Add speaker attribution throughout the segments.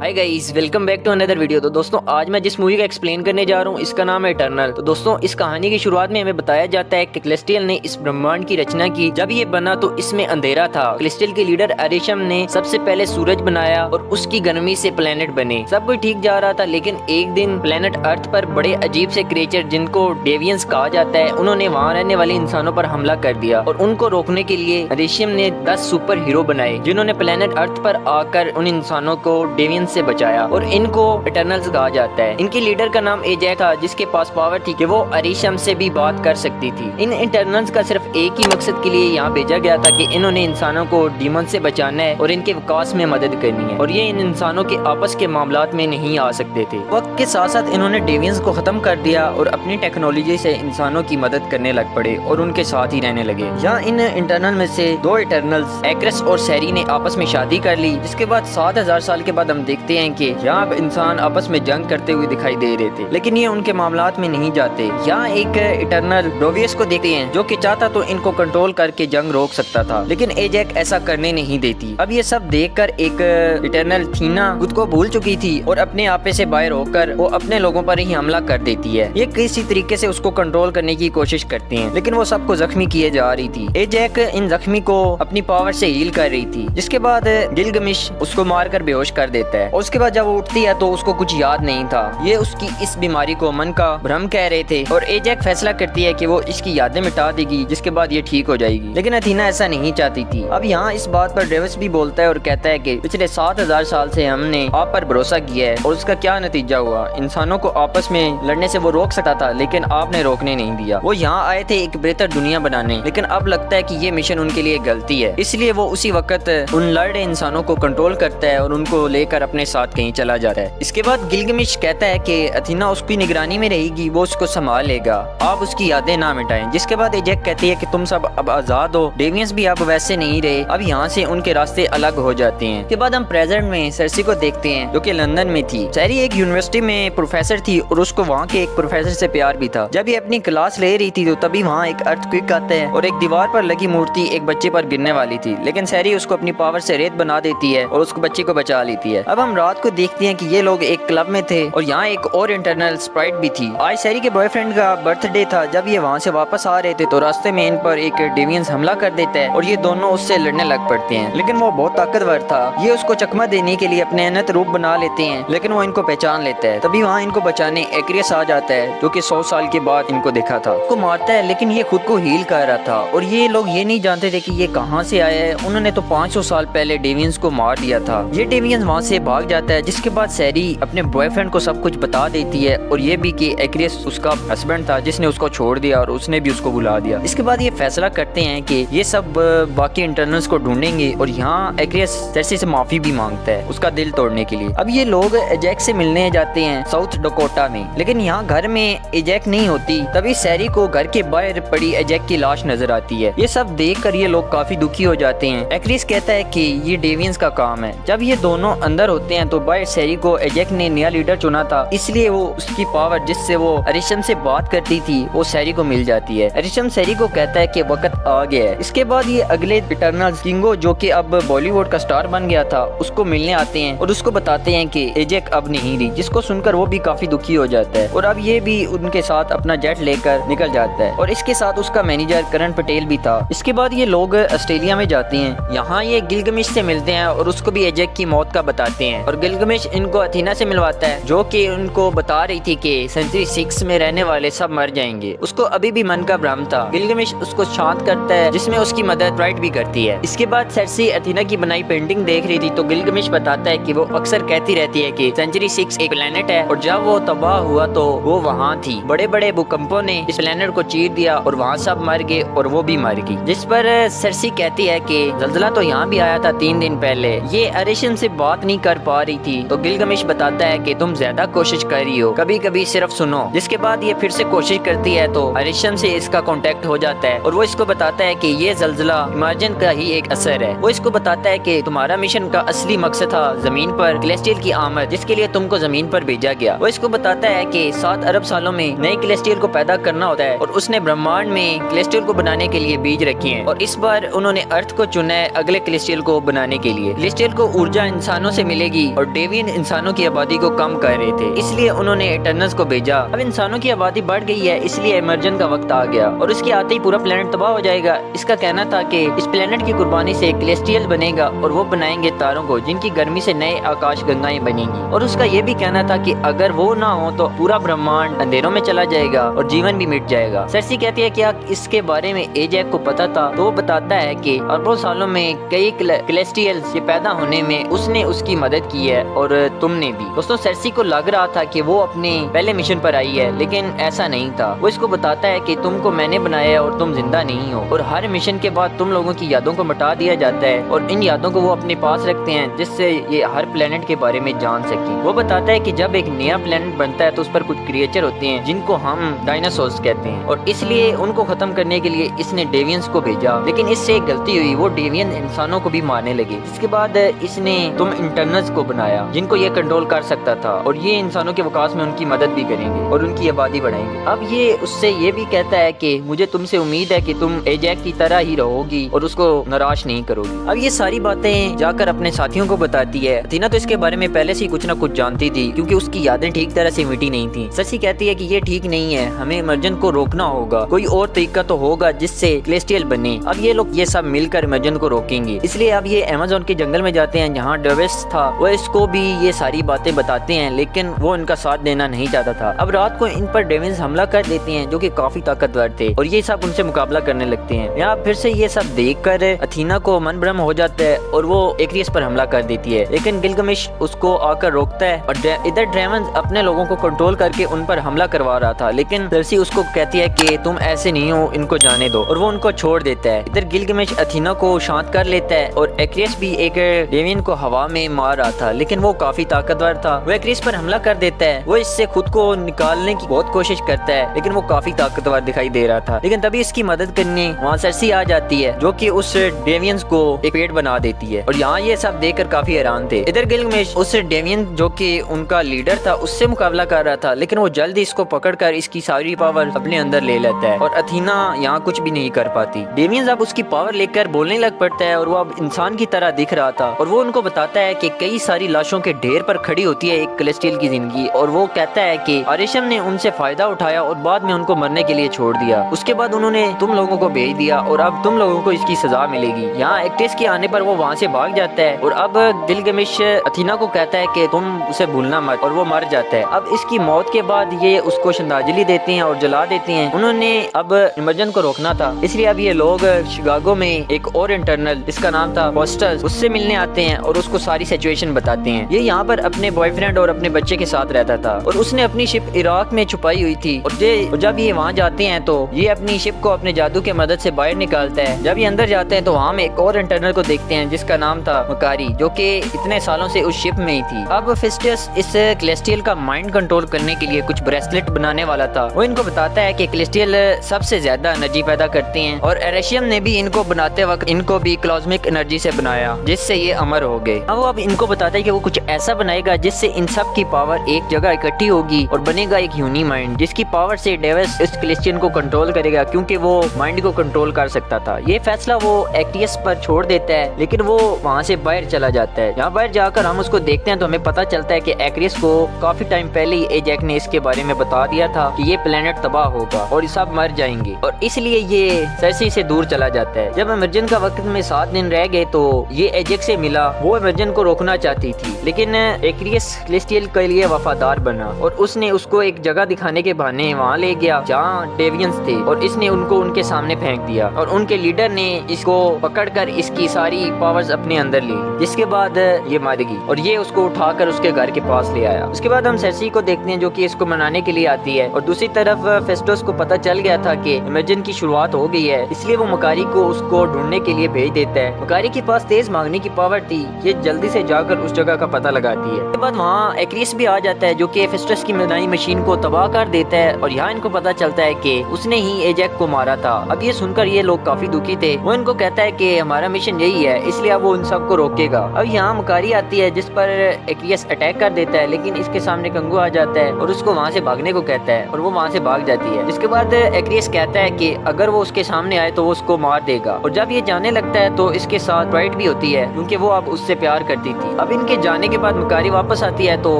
Speaker 1: Hi guys, welcome back to another video. तो दोस्तों, आज मैं जिस मूवी का एक्सप्लेन करने जा रहा हूँ इसका नाम है इटर्नल। तो दोस्तों, इस कहानी की शुरुआत में हमें बताया जाता है कि कैलेस्टियल ने इस ब्रह्मांड की रचना की। जब ये बना तो इसमें अंधेरा था। कैलेस्टियल के लीडर अरिशम ने सबसे पहले सूरज बनाया और उसकी गर्मी से प्लेनेट बने। सब कुछ ठीक जा रहा था, लेकिन एक दिन प्लेनेट अर्थ पर बड़े अजीब से क्रिएचर जिनको डेवियंस कहा जाता है, उन्होंने वहाँ रहने वाले इंसानों पर हमला कर दिया। और उनको रोकने के लिए अरिशम ने 10 सुपर हीरो बनाए, जिन्होंने प्लेनेट अर्थ पर आकर उन इंसानों को डेवियंस से बचाया। और इनको इटर्नल्स कहा जाता है। इनके लीडर का नाम एजैक था, जिसके पास पावर थी कि वो अरिशम से भी बात कर सकती थी। इन इटर्नल्स का सिर्फ एक ही मकसद के लिए यहाँ भेजा गया था कि इन्होंने इंसानों को डीमन से बचाना है और इनके विकास में मदद करनी है। और ये इन इंसानों के आपस के मामलात में नहीं आ सकते थे। वक्त के साथ साथ इन्होंने डेवियंस को खत्म कर दिया और अपनी टेक्नोलॉजी से इंसानों की मदद करने लग पड़े और उनके साथ ही रहने लगे। यहाँ इन इंटरनल में से 2 इटर्नल्स एक्रेस और सैरी ने आपस में शादी कर ली, जिसके बाद 7000 साल के बाद हम देखते हैं कि यहाँ इंसान आपस में जंग करते हुए दिखाई दे रहे थे, लेकिन ये उनके मामलात में नहीं जाते। यहाँ एक इटर्नल ब्रोवियस को देखते हैं, जो कि चाहता तो इनको कंट्रोल करके जंग रोक सकता था, लेकिन एजैक ऐसा करने नहीं देती। अब ये सब देखकर एक इटर्नल थीना खुद को भूल चुकी थी और अपने आपे से बाहर होकर वो अपने लोगों पर ही हमला कर देती है। ये किसी तरीके से उसको कंट्रोल करने की कोशिश करते हैं, लेकिन वो सबको जख्मी किए जा रही थी। एजैक इन जख्मी को अपनी पावर से हील कर रही थी, जिसके बाद गिलगमिश उसको मारकर बेहोश कर देता है। और उसके बाद जब वो उठती है तो उसको कुछ याद नहीं था। ये उसकी इस बीमारी को मन का भ्रम कह रहे थे और एजैक फैसला करती है कि वो इसकी यादें मिटा देगी, जिसके बाद ये ठीक हो जाएगी। लेकिन अथीना ऐसा नहीं चाहती थी। अब यहाँ इस बात पर डेविस भी बोलता है और कहता है कि पिछले 7000 साल से हमने आप पर भरोसा किया है और उसका क्या नतीजा हुआ। इंसानों को आपस में लड़ने से वो रोक सकता था, लेकिन आपने रोकने नहीं दिया। वो यहाँ आए थे एक बेहतर दुनिया बनाने, लेकिन अब लगता है कि ये मिशन उनके लिए गलती है। इसलिए वो उसी वक्त उन लड़े इंसानों को कंट्रोल करता है और उनको लेकर अपने साथ कहीं चला जाता है। इसके बाद गिलगमिश कहता है कि अथीना उसकी निगरानी में रहेगी, वो उसको संभाल लेगा, आप उसकी यादें ना मिटाएं। जिसके बाद एजैक कहती है कि तुम सब अब आजाद हो, डेवियंस भी अब वैसे नहीं रहे, अब यहाँ से उनके रास्ते अलग हो जाते हैं। इसके बाद हम प्रेजेंट में सरसी को देखते हैं, जो कि लंदन में थी। सैरी एक यूनिवर्सिटी में प्रोफेसर थी और उसको वहाँ के एक प्रोफेसर से प्यार भी था। जब ये अपनी क्लास ले रही थी तो तभी वहाँ एक अर्थक्वेक आता है और एक दीवार पर लगी मूर्ति एक बच्चे पर गिरने वाली थी, लेकिन सैरी उसको अपनी पावर से रेत बना देती है और उस बच्चे को बचा लेती है। अब हम रात को देखते हैं कि ये लोग एक क्लब में थे और यहाँ एक और इंटरनल स्प्राइट भी थी। आज सैरी के बॉयफ्रेंड का बर्थडे था। जब ये वहाँ से वापस आ रहे थे तो रास्ते में इन पर एक डेवियंस हमला कर देता है और ये दोनों उससे लड़ने लग पड़ते हैं, लेकिन वो बहुत ताकतवर था। ये उसको चकमा देने के लिए अपने अनंत रूप बना लेते हैं, लेकिन वो इनको पहचान लेता है। तभी वहाँ इनको बचाने एक्रियस आ जाता है, जो कि 100 साल के बाद इनको देखा था। उसको मारता है, लेकिन ये खुद को हील कर रहा था और ये लोग ये नहीं जानते थे कि ये कहाँ से आया है। उन्होंने तो 500 साल पहले डेवियंस को मार दिया था। ये डेवियंस वहाँ से भाग जाता है, जिसके बाद सैरी अपने बॉयफ्रेंड को सब कुछ बता देती है और ये भी कि एक्रियस उसका हस्बैंड था जिसने उसको छोड़ दिया और उसने भी उसको बुला दिया। इसके बाद ये फैसला करते हैं कि ये सब बाकी इंटरनल्स को ढूंढेंगे और यहाँ एक्रियस सरसी से माफी भी मांगता है उसका दिल तोड़ने के लिए। अब ये लोग एजैक से मिलने जाते हैं साउथ डकोटा में, लेकिन यहाँ घर में एजैक नहीं होती। तभी सैरी को घर के बाहर पड़ी एजैक की लाश नजर आती है। ये सब देख कर ये लोग काफी दुखी हो जाते हैं। एक्रियस कहता है कि ये डेवियंस का काम है। जब ये दोनों अंदर होते हैं तो बाहर सैरी को एजैक ने नया लीडर चुना था, इसलिए वो उसकी पावर जिससे वो अरिशम से बात करती थी वो सैरी को मिल जाती है। अरिशम सैरी को कहता है कि वक्त आ गया है। इसके बाद ये अगले इटर्नल्स किंगो, जो कि अब बॉलीवुड का स्टार बन गया था, उसको मिलने आते हैं और उसको बताते हैं कि एजैक अब नहीं रही, जिसको सुनकर वो भी काफी दुखी हो जाता है और अब ये भी उनके साथ अपना जेट लेकर निकल जाता है और इसके साथ उसका मैनेजर करण पटेल भी था। इसके बाद ये लोग ऑस्ट्रेलिया में जाते हैं। यहाँ ये गिलगमिश से मिलते हैं और उसको भी एजैक की मौत का बताते हैं और गिलगमिश इनको अथीना से मिलवाता है, जो कि उनको बता रही थी कि सेंचुरी 6 में रहने वाले सब मर जाएंगे। उसको अभी भी मन का भ्रम था। गिलगमिश उसको शांत करता है, जिसमें उसकी मदद राइट भी करती है। इसके बाद सरसी अथीना की बनाई पेंटिंग देख रही थी तो गिलगमिश बताता है कि वो अक्सर कहती रहती है कि सेंचुरी 6 एक प्लेनेट है और जब वो तबाह हुआ तो वो वहाँ थी। बड़े बड़े भूकंपों ने इस प्लेनेट को चीर दिया और वहाँ सब मर गए और वो भी मर गई। जिस पर सरसी कहती है कि जल्जला तो यहाँ भी आया था 3 दिन पहले। ये अरिशम से बात नहीं कर पा रही थी तो गिलगमिश बताता है कि तुम ज्यादा कोशिश कर रही हो, कभी कभी सिर्फ सुनो। जिसके बाद ये फिर से कोशिश करती है तो अरिशम से इसका कांटेक्ट हो जाता है और वो इसको बताता है कि ये जल्जला इमर्जन का ही एक असर है। वो इसको बताता है कि तुम्हारा मिशन का असली मकसद था जमीन पर कैलेस्टियल की आमद, जिसके लिए तुमको जमीन पर भेजा गया। वो इसको बताता है कि 7 अरब सालों में नए कैलेस्टियल को पैदा करना होता है और उसने ब्रह्मांड में कैलेस्टियल को बनाने के लिए बीज रखे हैं और इस बार उन्होंने अर्थ को चुना है अगले कैलेस्टियल को बनाने के लिए। कैलेस्टियल को ऊर्जा इंसानों से मिलेगी लगी और डेवियन इंसानों की आबादी को कम कर रहे थे, इसलिए उन्होंने इटर्नल्स को भेजा। अब इंसानों की आबादी बढ़ गई है, इसलिए इमर्जन का वक्त आ गया और उसके आते ही पूरा प्लेनेट तबाह हो जाएगा। इसका कहना था कि इस प्लेनेट की कुर्बानी से सेलेस्टियल बनेगा और वो बनाएंगे तारों को जिनकी गर्मी से नए आकाश गंगाएं बनेंगी। और उसका ये भी कहना था कि अगर वो ना हो तो पूरा ब्रह्मांड अंधेरों में चला जाएगा और जीवन भी मिट जाएगा। सर्सी कहती है क्या इसके बारे में एजैक को पता था? तो वो बताता है कि अरबों सालों में कई सेलेस्टियल्स के पैदा होने में उसने उसकी मदद की है और तुमने भी। दोस्तों सर्सी को लग रहा था कि वो अपने पहले मिशन पर आई है, लेकिन ऐसा नहीं था। वो इसको बताता है कि तुमको मैंने बनाया है और तुम जिंदा नहीं हो और हर मिशन के बाद तुम लोगों की यादों को मिटा दिया जाता है और इन यादों को वो अपने पास रखते हैं जिससे ये हर प्लेनेट के बारे में जान सके। वो बताता है कि जब एक नया प्लेनेट बनता है तो उस पर कुछ क्रिएचर होते हैं जिनको हम डायनासोर्स कहते हैं और इसलिए उनको खत्म करने के लिए इसने डेवियंस को भेजा, लेकिन इससे एक गलती हुई, वो डेवियन इंसानों को भी मारने लगे। इसके बाद इसने तुम इंटरनल्स को बनाया जिनको ये कंट्रोल कर सकता था और ये इंसानों के विकास में उनकी मदद भी करेंगे और उनकी आबादी बढ़ाएंगे। अब ये उससे ये भी कहता है कि मुझे तुमसे उम्मीद है कि तुम एजैक की तरह ही रहोगी और उसको निराश नहीं करोगी। अब ये सारी बातें जाकर अपने साथियों को बताती है। अथीना तो इसके बारे में पहले से ही कुछ ना कुछ जानती थी क्योंकि उसकी यादें ठीक तरह से मिटी नहीं थी। सर्सी कहती है कि ये ठीक नहीं है, हमें इमर्जन को रोकना होगा, कोई और तरीका तो होगा जिससे सेलेस्टियल बने। अब ये लोग ये सब मिलकर इमर्जन को रोकेंगे। इसलिए अब ये अमेज़न के जंगल में जाते हैं जहाँ डेविस था। वो इसको भी ये सारी बातें बताते हैं लेकिन वो इनका साथ देना नहीं चाहता था। अब रात को इन पर डेविस हमला कर देते हैं जो कि काफी ताकतवर थे और ये सब उनसे मुकाबला करने लगते हैं। यहाँ फिर से ये सब देखकर अथीना को मन भ्रम हो जाता है और वो एक्रियस पर हमला कर देती है, लेकिन गिलगमेश उसको आकर रोकता है और इधर ड्रैगन अपने लोगों को कंट्रोल करके उन पर हमला करवा रहा था, लेकिन सर्सी उसको कहती है कि तुम ऐसे नहीं हो, इनको जाने दो और वो उनको छोड़ देता है। इधर गिलगमेश अथीना को शांत कर लेता है और एक्रियस भी एक डेवियन को हवा में मार रहा था, लेकिन वो काफी ताकतवर था। वो एक्रियस पर हमला कर देता है। वो इससे खुद को निकालने की बहुत कोशिश करता है लेकिन वो काफी ताकतवर दिखाई दे रहा था, लेकिन तभी इसकी मदद करने वहाँ सर्सी आ जाती है जो कि उस डेवियंस को एक पेड़ बना देती है और यहाँ ये सब देखकर काफी हैरान थे। इधर गिलगमेश उस डेवियन जो कि उनका लीडर था उससे मुकाबला कर रहा था, लेकिन वो जल्दी इसको पकड़कर इसकी सारी पावर अपने अंदर ले लेता है और अथीना यहाँ कुछ भी नहीं कर पाती। डेवियन अब उसकी पावर लेकर बोलने लग पड़ता है और वो अब इंसान की तरह दिख रहा था और वो उनको बताता है कि कई सारी लाशों के ढेर पर खड़ी होती है एक सेलेस्टियल की जिंदगी और वो कहता है कि आरिशम ने उनसे फायदा उठाया और बाद में उनको मरने के लिए छोड़ दिया। उसके बाद उन्होंने तुम लोगों को भेज दिया और अब तुम लोगों को इसकी सजा मिलेगी। यहाँ एक्ट्रेस के आने पर वो वहाँ से भाग जाता है और अब गिलगमेश अथीना को कहता है कि तुम उसे भूलना मत और वो मर जाता है। अब इसकी मौत के बाद ये उसको श्रद्धांजलि देते हैं और जला देते हैं। उन्होंने अब इमर्जन को रोकना था, इसलिए अब ये लोग शिकागो में एक और इंटरनल जिसका नाम था फोस्टर उससे मिलने आते हैं और उसको सारी सिचुएशन बताते हैं। ये यहाँ पर अपने बॉयफ्रेंड और अपने बच्चे के साथ रहता था और उसने अपनी शिप इराक में छुपाई हुई थी और जब ये वहाँ जाते हैं तो ये अपनी शिप को अपने जादू के मदद से बाहर निकालता है। जब ये अंदर जाते हैं तो वहाँ में एक और इंटरनल को देखते हैं जिसका नाम था मकारी जो कि इतने सालों से उस शिप में ही थी। अब फेस्टस इस सेलेस्टियल का माइंड कंट्रोल करने के लिए कुछ ब्रेसलेट बनाने वाला था। वो इनको बताता है कि सेलेस्टियल सबसे ज्यादा एनर्जी पैदा करते हैं और एरेशियम ने भी इनको बनाते वक्त इनको भी कॉस्मिक एनर्जी से बनाया जिससे ये अमर हो गए। अब वो अब इनको बताता है कि वो कुछ ऐसा बनाएगा जिससे इन सब की पावर एक जगह इकट्ठी होगी और बनेगा एक यूनी माइंड जिसकी पावर से डेविस इस सेलेस्टियल को कंट्रोल करेगा क्योंकि वो माइंड को कंट्रोल कर सकता था। ये फैसला वो एक्टियस पर छोड़ देता है लेकिन वो वहाँ से बाहर चला जाता है। यहाँ बाहर जाकर हम उसको देखते हैं तो हमें पता चलता है कि एक्रियस को काफी टाइम पहले ही एजैक ने इसके बारे में बता दिया था कि ये प्लेनेट तबाह होगा और सब मर जाएंगे और इसलिए ये सर्सी से दूर चला जाता है। जब इमर्जन का वक्त में 7 दिन रह गए तो ये एजैक से मिला। वो इमर्जन को रोकना चाहती थी लेकिन एक्रियस सेलेस्टियल के लिए वफादार बना और उसने उसको एक जगह दिखाने के बहाने वहाँ ले गया जहाँ डेवियंस थे और इसने उनको उनके सामने फेंक दिया और उनके लीडर ने इसको पकड़कर इसकी सारी पावर्स अपने अंदर ली, जिसके बाद ये मर गई और ये उसको उठाकर उसके घर के पास ले आया। उसके बाद हम सर्सी को देखते हैं जो कि इसको मनाने के लिए आती है और दूसरी तरफ फेस्टस को पता चल गया था कि इमर्जन की शुरुआत हो गई है, इसलिए वो मकारी को उसको ढूंढने के लिए भेज देता है। मकारी के पास तेज मांगने की पावर थी, ये जल्दी से जाकर उस जगह का पता लगाती है। उसके बाद वहाँ एक्रियस भी आ जाता है जो कि फेस्टस की बनाई मशीन को तबाह कर देता है और यहाँ इनको पता चलता है कि उसने ही एजैक को मारा था। अब ये सुनकर ये लोग काफी दुखी थे। वो इनको कहता है कि हमारा मिशन यही है, इसलिए अब वो उन सबको रोकेगा। अब यहाँ मकारी आती है जिस पर एक्रियस अटैक कर देता है, लेकिन इसके सामने कंगू आ जाता है और उसको वहाँ से भागने को कहता है और वो वहाँ से भाग जाती है। जिसके बाद एक्रियस कहता है कि अगर वो उसके सामने आए तो वो उसको मार देगा और जब ये जाने लगता है तो इसके साथ फाइट भी होती है क्योंकि वो अब उससे प्यार करती थी। अब इनके जाने के बाद मकारी वापस आती है तो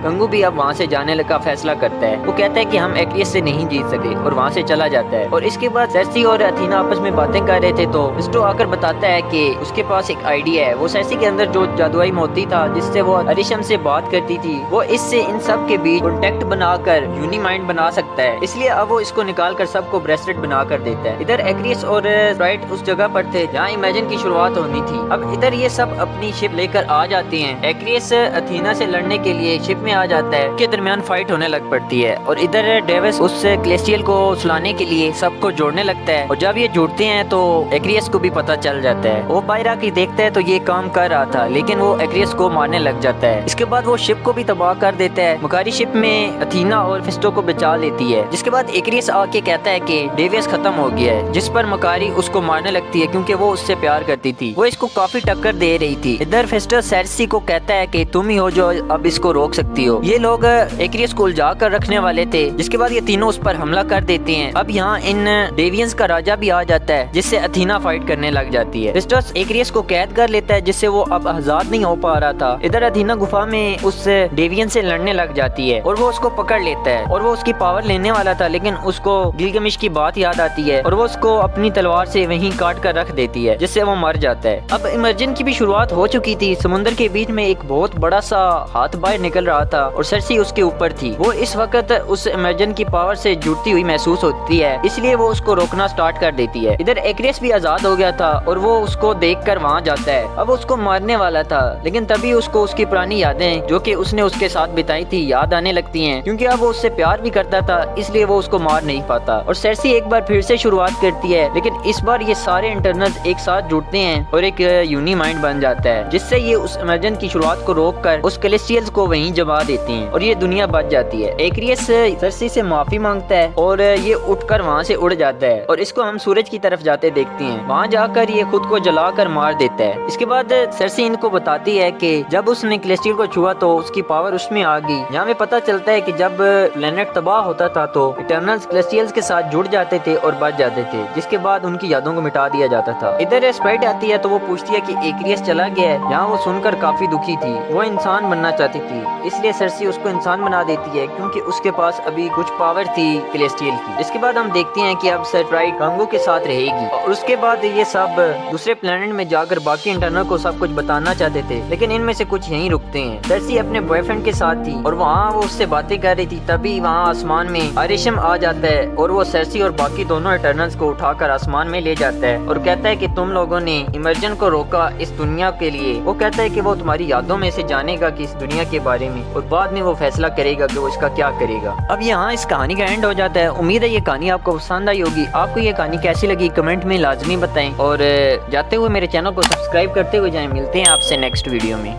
Speaker 1: गंगू भी अब वहाँ से जाने का फैसला करता है। वो कहता है कि हम एक्रियस से नहीं जीत सके और वहाँ से चला जाता है। और इसके बाद सेर्सी और अथीना आपस में बातें कर रहे थे तो फिस्टो आकर बताता है कि उसके पास एक आइडिया है। वो सेर्सी के अंदर जो जादुई मोती था जिससे वो अरिशम से बात करती थी, वो इससे इन सब के बीच कॉन्टेक्ट बनाकर यूनिमाइंड बना सकता है। इसलिए अब वो इसको निकाल कर सबको ब्रेसलेट बना कर देता है। इधर एक्रियस और स्प्राइट उस जगह पर थे जहाँ इमेजिन की शुरुआत होनी थी। अब इधर ये सब अपनी शिप लेकर आ जाते हैं। एक्रियस अथीना से लड़ने के लिए शिप में आ जाता है, के दरमियान फाइट होने लग पड़ती है। और इधर डेविस उस क्लेस्टियल को सुलाने के लिए सबको जोड़ने लगता है। और जब ये जुड़ते हैं तो एक्रियस को भी पता चल जाता है। वो बायरा की देखता है तो ये काम कर रहा था, लेकिन वो एक्रियस को मारने लग जाता है। इसके बाद वो शिप को भी तबाह कर देता है। मकारी शिप में अथीना और फिस्टो को बचा लेती है। जिसके बाद एक्रियस आके कहता है कि डेवियस खत्म हो गया है, जिस पर मकारी उसको मारने लगती है क्योंकि वो उससे प्यार करती थी। वो इसको काफी टक्कर दे रही थी। इधर फिस्टो सेर्सी को कहता है कि तुम ही हो जो अब इसको रोक सकती हो। ये लोग एक्रियस को उलझा कर रखने वाले थे। जिसके बाद ये तीनों उस पर हमला कर देते हैं। अब यहाँ इन डेवियंस का राजा भी आ जाता है, जिससे अथीना फाइट करने लग जाती है। फिस्टो एक्रियस को कैद कर लेता है, जिससे वो अब आजाद नहीं हो पा रहा था। इधर अथीना गुफा में उस डेवियन से लड़ने लग जाती है और वो उसको पकड़ लेता है। और वो उसकी पावर लेने वाला था, लेकिन उसको गिलगमिश की बात याद आती है और वो उसको अपनी तलवार से वहीं काट कर रख देती है, जिससे वो मर जाता है। अब इमर्जन की भी शुरुआत हो चुकी थी। समुद्र के बीच में एक बहुत बड़ा सा हाथ बाहर निकल रहा था और सेर्सी उसके ऊपर थी। वो इस वक्त उस इमर्जन की पावर से जुड़ती हुई महसूस होती है, इसलिए वो उसको रोकना स्टार्ट कर देती है। इधर एक्रियस भी आजाद हो गया था और वो उसको देखकर वहाँ जाता है। अब उसको मारने वाला था, लेकिन तभी उसको उसकी पुरानी यादें जो कि उसने उसके साथ बिताई थी याद आने लगती हैं, क्योंकि अब वो उससे प्यार भी करता था, इसलिए वो उसको मार नहीं पाता। और सेर्सी एक बार फिर से शुरुआत करती है, लेकिन इस बार ये सारे इंटरनल्स एक साथ जुड़ते हैं और एक यूनिमाइंड बन जाता है, जिससे ये उस इमर्जन की शुरुआत को रोककर उस कैलेस्टियल्स को वहीं जमा देते हैं और ये दुनिया बच जाती है। एक्रियस सेर्सी से माफी मांगता है और ये उठकर वहाँ से उड़ जाता है और इसको हम सूरज की तरफ जाते देखते हैं। वहाँ जाकर ये खुद को जलाकर मार देता है। इसके बाद सेर्सी इनको बताती है कि जब उसने कैलेस्टियल को छुआ तो उसकी पावर उसमें आ गई। यहाँ में पता चलता है कि जब प्लेनेट तबाह होता था तो इटर्नल्स कैलेस्टियल्स के साथ जुड़ जाते थे और बच जाते थे, जिसके बाद उनकी यादों को मिटा दिया जाता था। इधर स्प्राइट आती है तो वो पूछती है कि एक्रियस चला गया है। यहाँ वो सुनकर काफी दुखी थी। वो इंसान बनना चाहती थी, इसलिए सेर्सी उसको इंसान बना देती है क्योंकि उसके पास अभी कुछ पावर थी कैलेस्टियल की। इसके बाद हम देखते हैं कि अब स्प्राइट गंगू के साथ रहेगी और उसके बाद ये सब दूसरे प्लेनेट में जाकर बाकी इंटरनल को सब कुछ बताना चाहते थे, लेकिन इनमें से कुछ यहीं रुकते हैं। सेर्सी अपने बॉयफ्रेंड के साथ थी और वहाँ वो उससे बातें कर रही थी। तभी वहाँ आसमान में अरिशम आ जाता है और वो सेर्सी और बाकी दोनों इटर्नल्स को उठाकर आसमान में ले जाता है और कहता है कि तुम लोगों ने इमर्जन को रोका इस दुनिया के लिए। वो कहता है कि वो तुम्हारी यादों में से जानेगा कि इस दुनिया के बारे में और बाद में वो फैसला करेगा कि वो इसका क्या करेगा। अब यहाँ इस कहानी का एंड हो जाता है। उम्मीद है ये कहानी आपको पसंद आई होगी। आपको ये कहानी कैसी लगी कमेंट में लाजमी बताएं और जाते हुए मेरे चैनल को सब्सक्राइब करते हुए जाएं। मिलते हैं आपसे नेक्स्ट वीडियो में।